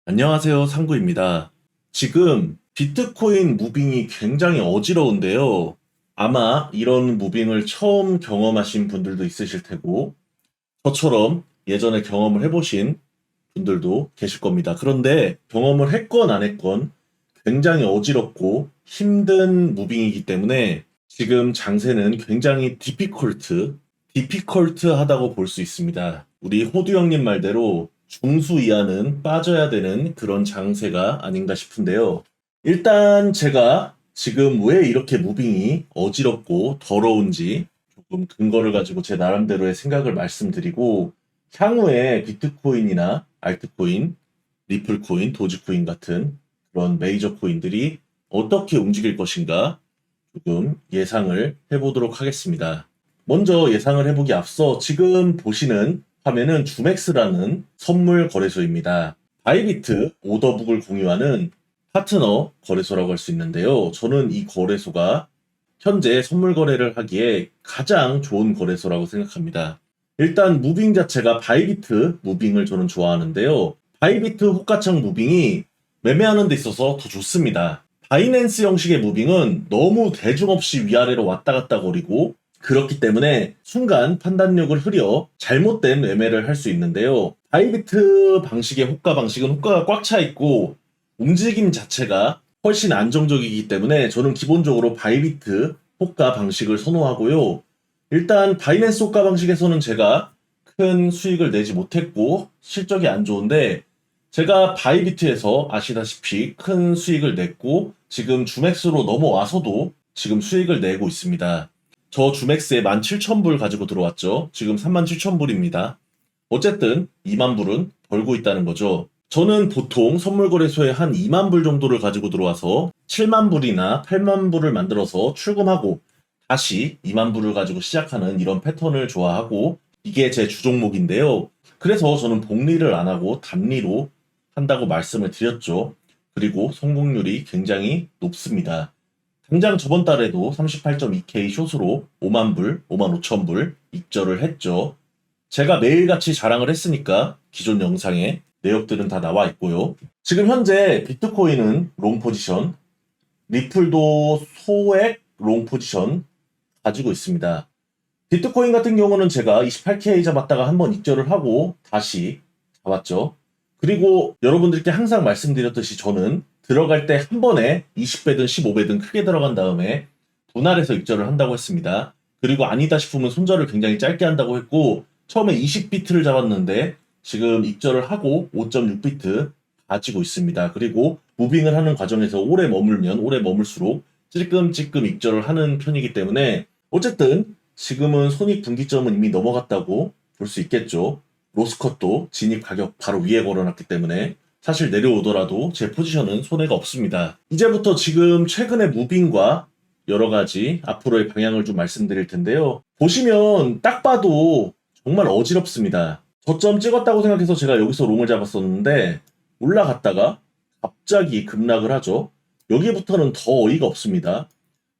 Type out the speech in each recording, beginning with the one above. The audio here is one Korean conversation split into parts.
안녕하세요, 상구입니다. 지금 비트코인 무빙이 굉장히 어지러운데요. 아마 이런 무빙을 처음 경험하신 분들도 있으실 테고, 저처럼 예전에 경험을 해보신 분들도 계실 겁니다. 그런데 경험을 했건 안 했건 굉장히 어지럽고 힘든 무빙이기 때문에 지금 장세는 굉장히 디피컬트하다고 볼 수 있습니다. 우리 호두 형님 말대로 중수 이하는 빠져야 되는 그런 장세가 아닌가 싶은데요. 일단 제가 지금 왜 이렇게 무빙이 어지럽고 더러운지 조금 근거를 가지고 제 나름대로의 생각을 말씀드리고 향후에 비트코인이나 알트코인, 리플코인, 도지코인 같은 그런 메이저 코인들이 어떻게 움직일 것인가 조금 예상을 해보도록 하겠습니다. 먼저 예상을 해보기 앞서 지금 보시는 화면은 주맥스라는 선물 거래소입니다. 바이비트 오더북을 공유하는 파트너 거래소라고 할 수 있는데요. 저는 이 거래소가 현재 선물 거래를 하기에 가장 좋은 거래소라고 생각합니다. 일단 무빙 자체가 바이비트 무빙을 저는 좋아하는데요. 바이비트 호가창 무빙이 매매하는 데 있어서 더 좋습니다. 바이낸스 형식의 무빙은 너무 대중 없이 위아래로 왔다 갔다 거리고 그렇기 때문에 순간 판단력을 흐려 잘못된 매매를 할 수 있는데요. 바이비트 방식의 호가 방식은 호가가 꽉 차 있고 움직임 자체가 훨씬 안정적이기 때문에 저는 기본적으로 바이비트 호가 방식을 선호하고요. 일단 바이낸스 호가 방식에서는 제가 큰 수익을 내지 못했고 실적이 안 좋은데 제가 바이비트에서 아시다시피 큰 수익을 냈고 지금 주맥스로 넘어와서도 지금 수익을 내고 있습니다. 저 주맥스에 17,000불 가지고 들어왔죠. 지금 37,000불입니다. 어쨌든 2만 불은 벌고 있다는 거죠. 저는 보통 선물거래소에 한 2만 불 정도를 가지고 들어와서 7만 불이나 8만 불을 만들어서 출금하고 다시 2만 불을 가지고 시작하는 이런 패턴을 좋아하고 이게 제 주종목인데요. 그래서 저는 복리를 안 하고 단리로 한다고 말씀을 드렸죠. 그리고 성공률이 굉장히 높습니다. 당장 저번 달에도 38.2K 숏으로 5만 불, 5만 5천 불 입절을 했죠. 제가 매일같이 자랑을 했으니까 기존 영상에 내역들은 다 나와 있고요. 지금 현재 비트코인은 롱 포지션, 리플도 소액 롱 포지션 가지고 있습니다. 비트코인 같은 경우는 제가 28K 잡았다가 한번 익절을 하고 다시 잡았죠. 그리고 여러분들께 항상 말씀드렸듯이 저는 들어갈 때 한 번에 20배든 15배든 크게 들어간 다음에 분할해서 익절을 한다고 했습니다. 그리고 아니다 싶으면 손절을 굉장히 짧게 한다고 했고 처음에 20비트를 잡았는데 지금 익절을 하고 5.6비트 가지고 있습니다. 그리고 무빙을 하는 과정에서 오래 머물면 오래 머물수록 찔끔찔끔 익절을 하는 편이기 때문에 어쨌든 지금은 손익분기점은 이미 넘어갔다고 볼 수 있겠죠. 로스컷도 진입 가격 바로 위에 걸어놨기 때문에 사실 내려오더라도 제 포지션은 손해가 없습니다. 이제부터 지금 최근의 무빙과 여러 가지 앞으로의 방향을 좀 말씀드릴 텐데요. 보시면 딱 봐도 정말 어지럽습니다. 저점 찍었다고 생각해서 제가 여기서 롱을 잡았었는데 올라갔다가 갑자기 급락을 하죠. 여기부터는 더 어이가 없습니다.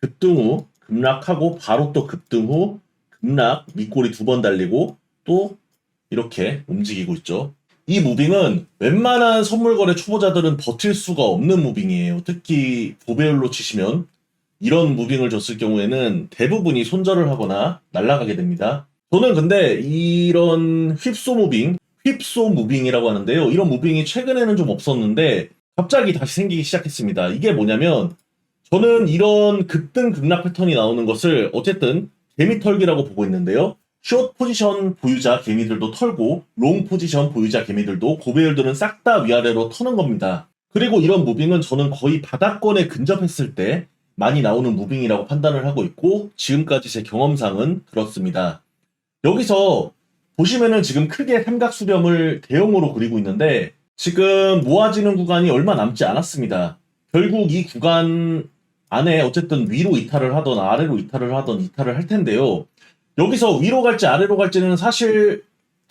급등 후 급락하고 바로 또 급등 후 급락 밑꼬리 2번 달리고 또 이렇게 움직이고 있죠. 이 무빙은 웬만한 선물거래 초보자들은 버틸 수가 없는 무빙이에요. 특히 보배율로 치시면 이런 무빙을 줬을 경우에는 대부분이 손절을 하거나 날아가게 됩니다. 저는 근데 이런 휩소 무빙이라고 하는데요. 이런 무빙이 최근에는 좀 없었는데 갑자기 다시 생기기 시작했습니다. 이게 뭐냐면 저는 이런 급등 급락 패턴이 나오는 것을 어쨌든 개미 털기라고 보고 있는데요. 숏 포지션 보유자 개미들도 털고 롱 포지션 보유자 개미들도 고배율들은 싹 다 위아래로 터는 겁니다. 그리고 이런 무빙은 저는 거의 바닥권에 근접했을 때 많이 나오는 무빙이라고 판단을 하고 있고 지금까지 제 경험상은 그렇습니다. 여기서 보시면은 지금 크게 삼각 수렴을 대형으로 그리고 있는데 지금 모아지는 구간이 얼마 남지 않았습니다. 결국 이 구간 안에 어쨌든 위로 이탈을 하던 아래로 이탈을 하던 이탈을 할 텐데요. 여기서 위로 갈지 아래로 갈지는 사실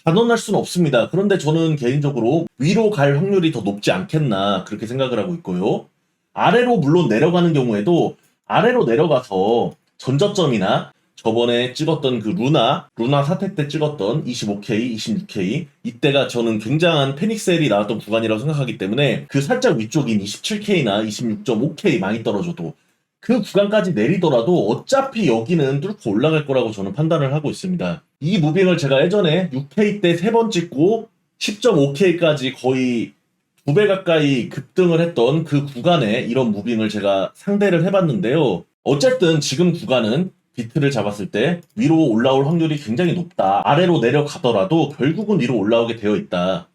단언할 수는 없습니다. 그런데 저는 개인적으로 위로 갈 확률이 더 높지 않겠나 그렇게 생각을 하고 있고요. 아래로 물론 내려가는 경우에도 아래로 내려가서 전저점이나 저번에 찍었던 그 루나 사태 때 찍었던 25K, 26K 이때가 저는 굉장한 패닉셀이 나왔던 구간이라고 생각하기 때문에 그 살짝 위쪽인 27K나 26.5K 많이 떨어져도 그 구간까지 내리더라도 어차피 여기는 뚫고 올라갈 거라고 저는 판단을 하고 있습니다. 이 무빙을 제가 예전에 6K 때 3번 찍고 10.5K까지 거의 2배 가까이 급등을 했던 그 구간에 이런 무빙을 제가 상대를 해봤는데요. 어쨌든 지금 구간은 비트를 잡았을 때 위로 올라올 확률이 굉장히 높다. 아래로 내려가더라도 결국은 위로 올라오게 되어 있다.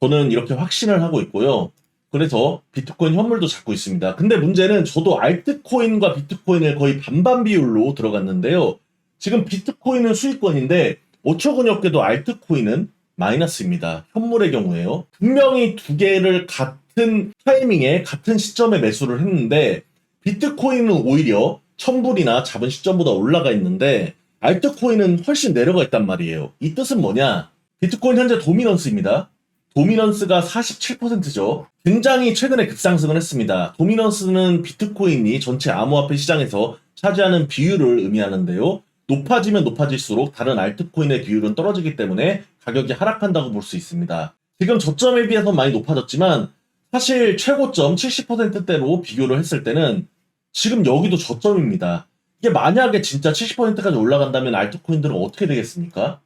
저는 이렇게 확신을 하고 있고요. 그래서 비트코인 현물도 잡고 있습니다. 근데 문제는 저도 알트코인과 비트코인을 거의 반반 비율로 들어갔는데요. 지금 비트코인은 수익권인데 어처구니 없게도 알트코인은 마이너스입니다. 현물의 경우에요. 분명히 두 개를 같은 타이밍에 같은 시점에 매수를 했는데 비트코인은 오히려 1000불이나 잡은 시점보다 올라가 있는데 알트코인은 훨씬 내려가 있단 말이에요. 이 뜻은 뭐냐? 비트코인 현재 도미넌스입니다. 도미넌스가 47%죠. 굉장히 최근에 급상승을 했습니다. 도미넌스는 비트코인이 전체 암호화폐 시장에서 차지하는 비율을 의미하는데요. 높아지면 높아질수록 다른 알트코인의 비율은 떨어지기 때문에 가격이 하락한다고 볼 수 있습니다. 지금 저점에 비해서 많이 높아졌지만 사실 최고점 70%대로 비교를 했을 때는 지금 여기도 저점입니다. 이게 만약에 진짜 70%까지 올라간다면 알트코인들은 어떻게 되겠습니까?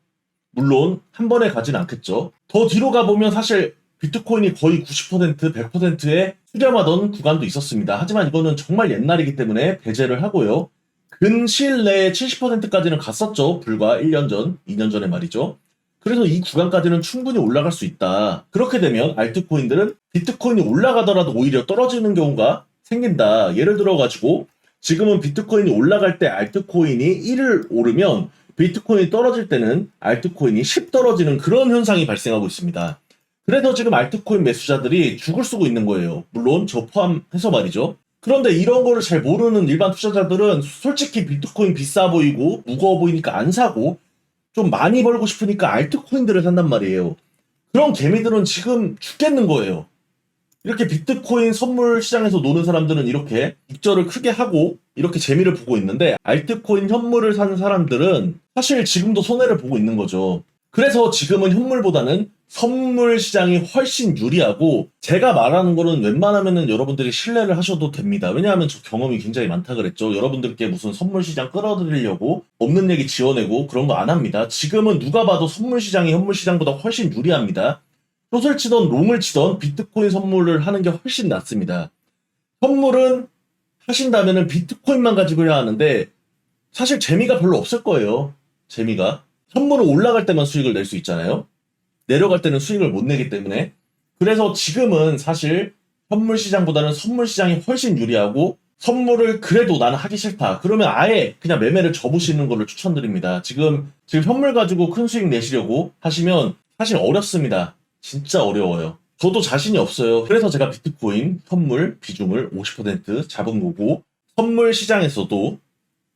물론 한 번에 가진 않겠죠. 더 뒤로 가보면 사실 비트코인이 거의 90%, 100%에 수렴하던 구간도 있었습니다. 하지만 이거는 정말 옛날이기 때문에 배제를 하고요. 근시일 내에 70%까지는 갔었죠. 불과 1년 전, 2년 전에 말이죠. 그래서 이 구간까지는 충분히 올라갈 수 있다. 그렇게 되면 알트코인들은 비트코인이 올라가더라도 오히려 떨어지는 경우가 생긴다. 예를 들어가지고 지금은 비트코인이 올라갈 때 알트코인이 1을 오르면 비트코인이 떨어질 때는 알트코인이 10 떨어지는 그런 현상이 발생하고 있습니다. 그래서 지금 알트코인 매수자들이 죽을 쓰고 있는 거예요. 물론 저 포함해서 말이죠. 그런데 이런 거를 잘 모르는 일반 투자자들은 솔직히 비트코인 비싸 보이고 무거워 보이니까 안 사고 좀 많이 벌고 싶으니까 알트코인들을 산단 말이에요. 그런 개미들은 지금 죽겠는 거예요. 이렇게 비트코인 선물 시장에서 노는 사람들은 이렇게 익절을 크게 하고 이렇게 재미를 보고 있는데 알트코인 현물을 사는 사람들은 사실 지금도 손해를 보고 있는 거죠. 그래서 지금은 현물보다는 선물 시장이 훨씬 유리하고 제가 말하는 거는 웬만하면은 여러분들이 신뢰를 하셔도 됩니다. 왜냐하면 저 경험이 굉장히 많다 그랬죠. 여러분들께 무슨 선물 시장 끌어들이려고 없는 얘기 지어내고 그런 거 안 합니다. 지금은 누가 봐도 선물 시장이 현물 시장보다 훨씬 유리합니다. 숏을 치던 롱을 치던 비트코인 선물을 하는 게 훨씬 낫습니다. 선물은 하신다면은 비트코인만 가지고 해야 하는데 사실 재미가 별로 없을 거예요. 재미가. 선물은 올라갈 때만 수익을 낼 수 있잖아요. 내려갈 때는 수익을 못 내기 때문에. 그래서 지금은 사실 현물 시장보다는 선물 시장이 훨씬 유리하고 선물을 그래도 나는 하기 싫다. 그러면 아예 그냥 매매를 접으시는 거를 추천드립니다. 지금 현물 가지고 큰 수익 내시려고 하시면 사실 어렵습니다. 진짜 어려워요. 저도 자신이 없어요. 그래서 제가 비트코인 현물 비중을 50% 잡은 거고 선물 시장에서도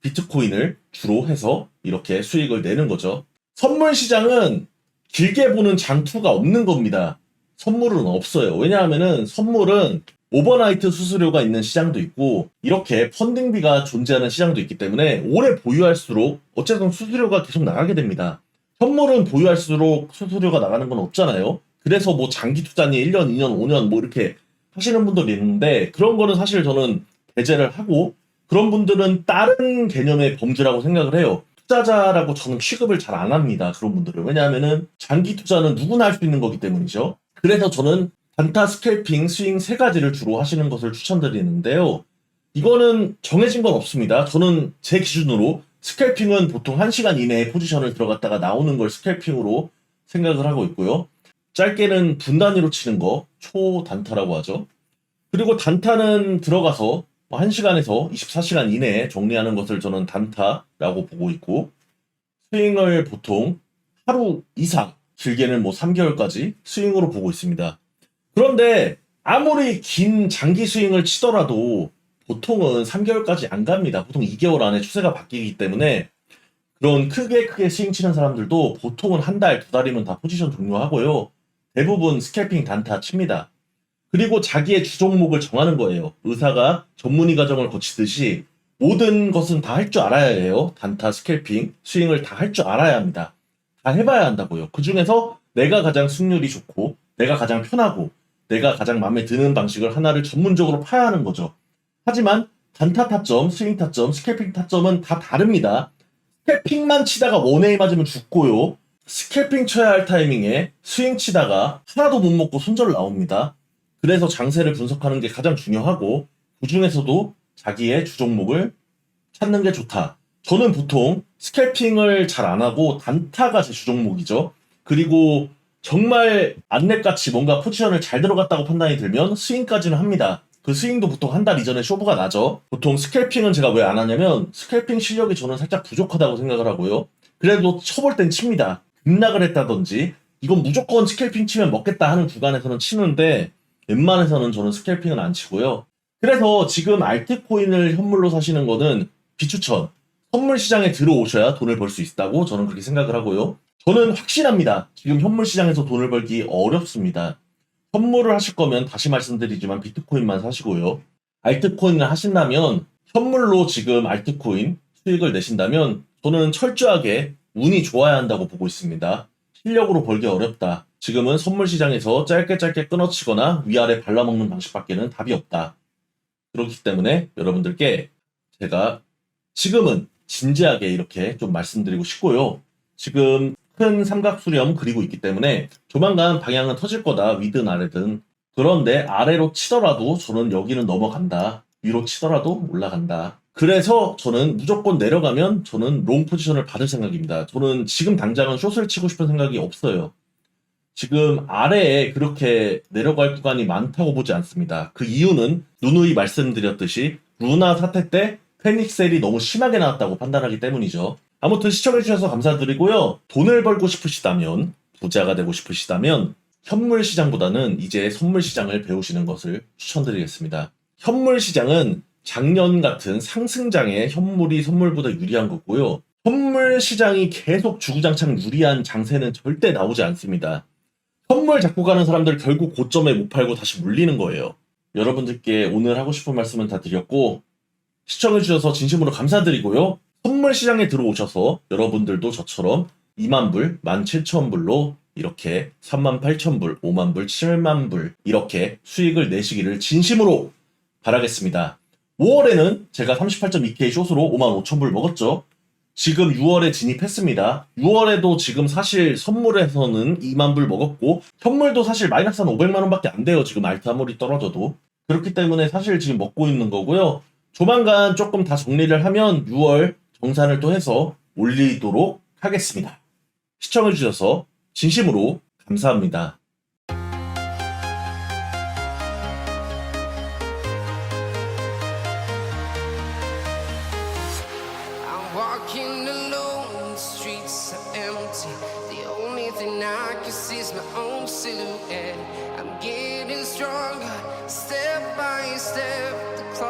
비트코인을 주로 해서 이렇게 수익을 내는 거죠. 선물 시장은 길게 보는 장투가 없는 겁니다. 선물은 없어요. 왜냐하면은 선물은 오버나이트 수수료가 있는 시장도 있고 이렇게 펀딩비가 존재하는 시장도 있기 때문에 오래 보유할수록 어쨌든 수수료가 계속 나가게 됩니다. 선물은 보유할수록 수수료가 나가는 건 없잖아요. 그래서 뭐 장기 투자니 1년, 2년, 5년 뭐 이렇게 하시는 분들이 있는데 그런 거는 사실 저는 배제를 하고 그런 분들은 다른 개념의 범주라고 생각을 해요. 투자자라고 저는 취급을 잘 안 합니다. 그런 분들은. 왜냐하면은 장기 투자는 누구나 할 수 있는 거기 때문이죠. 그래서 저는 단타, 스캘핑, 스윙 세 가지를 주로 하시는 것을 추천드리는데요. 이거는 정해진 건 없습니다. 저는 제 기준으로 스캘핑은 보통 1시간 이내에 포지션을 들어갔다가 나오는 걸 스캘핑으로 생각을 하고 있고요. 짧게는 분 단위로 치는 거, 초단타라고 하죠. 그리고 단타는 들어가서 1시간에서 24시간 이내에 정리하는 것을 저는 단타라고 보고 있고 스윙을 보통 하루 이상, 길게는 뭐 3개월까지 스윙으로 보고 있습니다. 그런데 아무리 긴 장기 스윙을 치더라도 보통은 3개월까지 안 갑니다. 보통 2개월 안에 추세가 바뀌기 때문에 그런 크게 스윙 치는 사람들도 보통은 한 달, 2달이면 다 포지션 종료하고요. 대부분 스캘핑 단타 칩니다. 그리고 자기의 주 종목을 정하는 거예요. 의사가 전문의 과정을 거치듯이 모든 것은 다 할 줄 알아야 해요. 단타, 스캘핑, 스윙을 다 할 줄 알아야 합니다. 다 해봐야 한다고요. 그 중에서 내가 가장 승률이 좋고, 내가 가장 편하고, 내가 가장 마음에 드는 방식을 하나를 전문적으로 파야 하는 거죠. 하지만 단타 타점, 스윙 타점, 스캘핑 타점은 다 다릅니다. 스캘핑만 치다가 원웨이 맞으면 죽고요. 스캘핑 쳐야 할 타이밍에 스윙 치다가 하나도 못 먹고 손절 나옵니다. 그래서 장세를 분석하는 게 가장 중요하고 그 중에서도 자기의 주종목을 찾는 게 좋다. 저는 보통 스캘핑을 잘 안 하고 단타가 제 주종목이죠. 그리고 정말 안랩같이 뭔가 포지션을 잘 들어갔다고 판단이 들면 스윙까지는 합니다. 그 스윙도 보통 한 달 이전에 쇼부가 나죠. 보통 스캘핑은 제가 왜 안 하냐면 스캘핑 실력이 저는 살짝 부족하다고 생각을 하고요. 그래도 쳐볼 땐 칩니다. 급락을 했다든지 이건 무조건 스캘핑 치면 먹겠다 하는 구간에서는 치는데 웬만해서는 저는 스캘핑은 안 치고요. 그래서 지금 알트코인을 현물로 사시는 거는 비추천. 선물 시장에 들어오셔야 돈을 벌 수 있다고 저는 그렇게 생각을 하고요. 저는 확신합니다. 지금 현물 시장에서 돈을 벌기 어렵습니다. 현물을 하실 거면 다시 말씀드리지만 비트코인만 사시고요. 알트코인을 하신다면 현물로 지금 알트코인 수익을 내신다면 저는 철저하게 운이 좋아야 한다고 보고 있습니다. 실력으로 벌기 어렵다. 지금은 선물 시장에서 짧게 끊어치거나 위아래 발라먹는 방식밖에는 답이 없다. 그렇기 때문에 여러분들께 제가 지금은 진지하게 이렇게 좀 말씀드리고 싶고요. 지금 큰 삼각수렴 그리고 있기 때문에 조만간 방향은 터질 거다. 위든 아래든. 그런데 아래로 치더라도 저는 여기는 넘어간다. 위로 치더라도 올라간다. 그래서 저는 무조건 내려가면 저는 롱 포지션을 받을 생각입니다. 저는 지금 당장은 숏을 치고 싶은 생각이 없어요. 지금 아래에 그렇게 내려갈 구간이 많다고 보지 않습니다. 그 이유는 누누이 말씀드렸듯이 루나 사태 때 패닉셀이 너무 심하게 나왔다고 판단하기 때문이죠. 아무튼 시청해주셔서 감사드리고요. 돈을 벌고 싶으시다면, 부자가 되고 싶으시다면 현물 시장보다는 이제 선물 시장을 배우시는 것을 추천드리겠습니다. 현물 시장은 작년 같은 상승장에 현물이 선물보다 유리한 거고요. 현물 시장이 계속 주구장창 유리한 장세는 절대 나오지 않습니다. 선물 잡고 가는 사람들 결국 고점에 못 팔고 다시 물리는 거예요. 여러분들께 오늘 하고 싶은 말씀은 다 드렸고 시청해주셔서 진심으로 감사드리고요. 선물 시장에 들어오셔서 여러분들도 저처럼 2만불, 17,000불로 이렇게 38,000불, 5만불, 7만불 이렇게 수익을 내시기를 진심으로 바라겠습니다. 5월에는 제가 38.2K 숏으로 55,000불 먹었죠. 지금 6월에 진입했습니다. 6월에도 지금 사실 선물에서는 2만불 먹었고 현물도 사실 마이너스 한 500만원밖에 안 돼요. 지금 알트 아무리 떨어져도. 그렇기 때문에 사실 지금 먹고 있는 거고요. 조만간 조금 다 정리를 하면 6월 정산을 또 해서 올리도록 하겠습니다. 시청해주셔서 진심으로 감사합니다. Walking alone, the streets are empty. The only thing I can see is my own silhouette. I'm getting stronger, step by step.